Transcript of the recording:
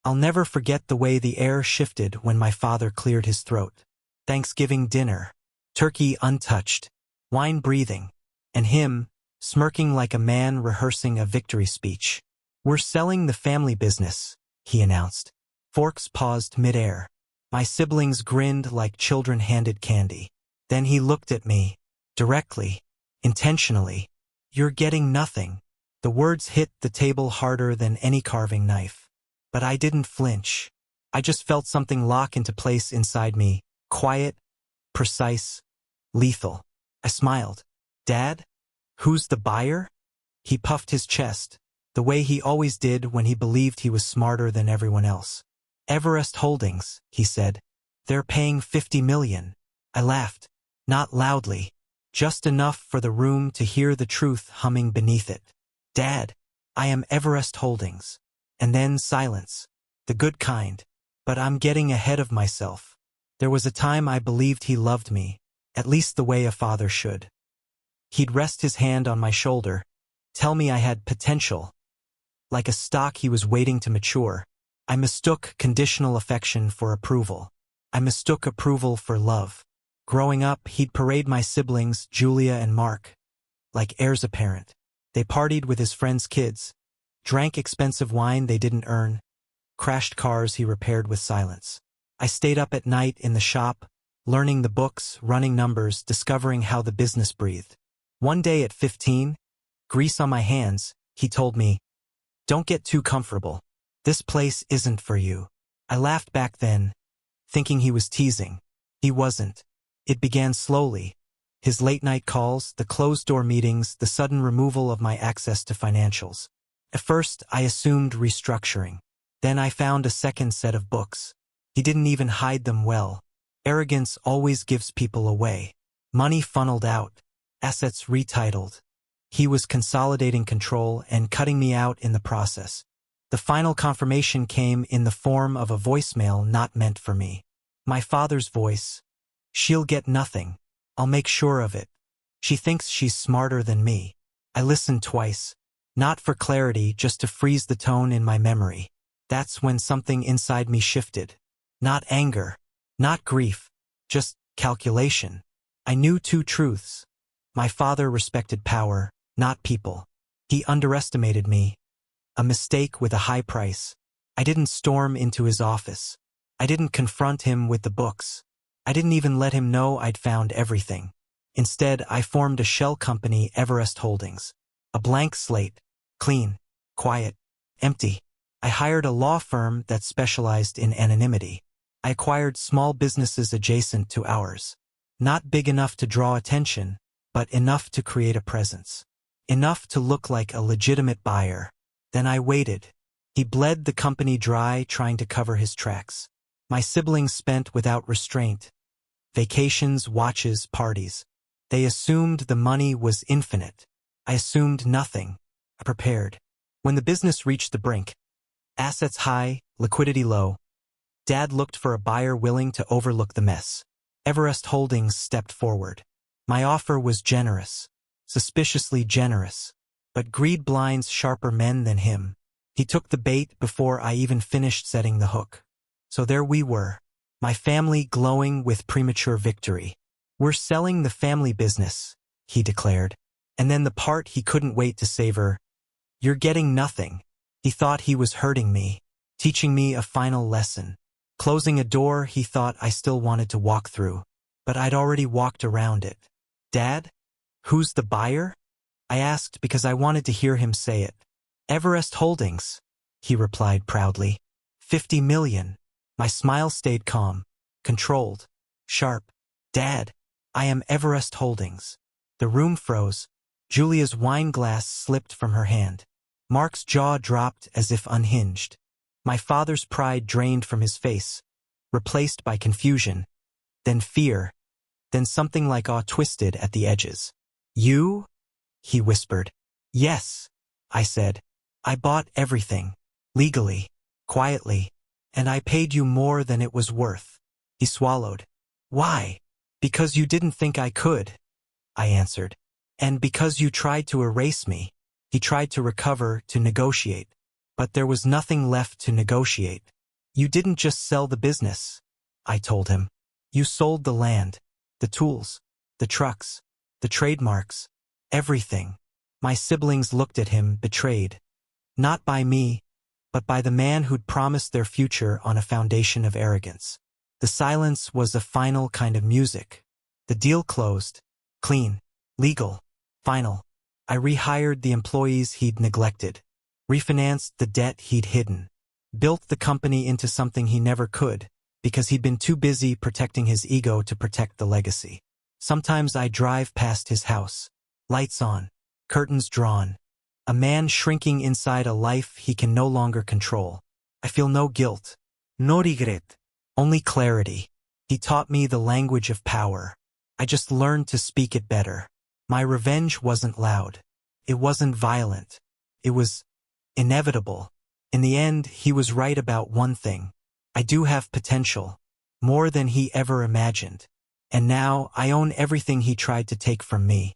I'll never forget the way the air shifted when my father cleared his throat. Thanksgiving dinner. Turkey untouched. Wine breathing. And him, smirking like a man rehearsing a victory speech. "We're selling the family business," he announced. Forks paused mid-air. My siblings grinned like children handed candy. Then he looked at me, directly, intentionally. "You're getting nothing." The words hit the table harder than any carving knife. But I didn't flinch. I just felt something lock into place inside me, quiet, precise, lethal. I smiled. "Dad? Who's the buyer?" He puffed his chest, the way he always did when he believed he was smarter than everyone else. "Everest Holdings," he said. "They're paying $50 million. I laughed. Not loudly. Just enough for the room to hear the truth humming beneath it. "Dad, I am Everest Holdings." And then silence. The good kind. But I'm getting ahead of myself. There was a time I believed he loved me, at least the way a father should. He'd rest his hand on my shoulder, tell me I had potential. Like a stock he was waiting to mature. I mistook conditional affection for approval. I mistook approval for love. Growing up, he'd parade my siblings, Julia and Mark, like heirs apparent. They partied with his friends' kids, drank expensive wine they didn't earn, crashed cars he repaired with silence. I stayed up at night in the shop, learning the books, running numbers, discovering how the business breathed. One day at 15, grease on my hands, he told me, "Don't get too comfortable. This place isn't for you." I laughed back then, thinking he was teasing. He wasn't. It began slowly. His late-night calls, the closed-door meetings, the sudden removal of my access to financials. At first, I assumed restructuring. Then I found a second set of books. He didn't even hide them well. Arrogance always gives people away. Money funneled out. Assets retitled. He was consolidating control and cutting me out in the process. The final confirmation came in the form of a voicemail not meant for me. My father's voice. "She'll get nothing. I'll make sure of it. She thinks she's smarter than me." I listened twice. Not for clarity, just to freeze the tone in my memory. That's when something inside me shifted. Not anger. Not grief. Just calculation. I knew two truths. My father respected power, not people. He underestimated me. A mistake with a high price. I didn't storm into his office. I didn't confront him with the books. I didn't even let him know I'd found everything. Instead, I formed a shell company, Everest Holdings. A blank slate. Clean. Quiet. Empty. I hired a law firm that specialized in anonymity. I acquired small businesses adjacent to ours. Not big enough to draw attention, but enough to create a presence. Enough to look like a legitimate buyer. Then I waited. He bled the company dry trying to cover his tracks. My siblings spent without restraint. Vacations, watches, parties. They assumed the money was infinite. I assumed nothing. I prepared. When the business reached the brink, assets high, liquidity low, Dad looked for a buyer willing to overlook the mess. Everest Holdings stepped forward. My offer was generous, suspiciously generous, but greed blinds sharper men than him. He took the bait before I even finished setting the hook. So there we were, my family glowing with premature victory. "We're selling the family business," he declared. And then the part he couldn't wait to savor, "You're getting nothing." He thought he was hurting me, teaching me a final lesson. Closing a door he thought I still wanted to walk through, but I'd already walked around it. "Dad, who's the buyer?" I asked because I wanted to hear him say it. "Everest Holdings," he replied proudly. $50 million. My smile stayed calm, controlled, sharp. "Dad, I am Everest Holdings." The room froze. Julia's wine glass slipped from her hand. Mark's jaw dropped as if unhinged. My father's pride drained from his face, replaced by confusion, then fear, then something like awe twisted at the edges. "You?" he whispered. "Yes," I said. "I bought everything, legally, quietly, and I paid you more than it was worth." He swallowed. "Why?" "Because you didn't think I could," I answered. "And because you tried to erase me." He tried to recover, to negotiate. But there was nothing left to negotiate. You didn't just sell the business, I told him. You sold the land, the tools, the trucks, the trademarks, everything. My siblings looked at him, betrayed. Not by me, but by the man who'd promised their future on a foundation of arrogance. The silence was a final kind of music. The deal closed. Clean. Legal. Final. I rehired the employees he'd neglected. Refinanced the debt he'd hidden. Built the company into something he never could, because he'd been too busy protecting his ego to protect the legacy. Sometimes I drive past his house. Lights on. Curtains drawn. A man shrinking inside a life he can no longer control. I feel no guilt. No regret. Only clarity. He taught me the language of power. I just learned to speak it better. My revenge wasn't loud. It wasn't violent. It was inevitable. In the end, he was right about one thing. I do have potential. More than he ever imagined. And now I own everything he tried to take from me.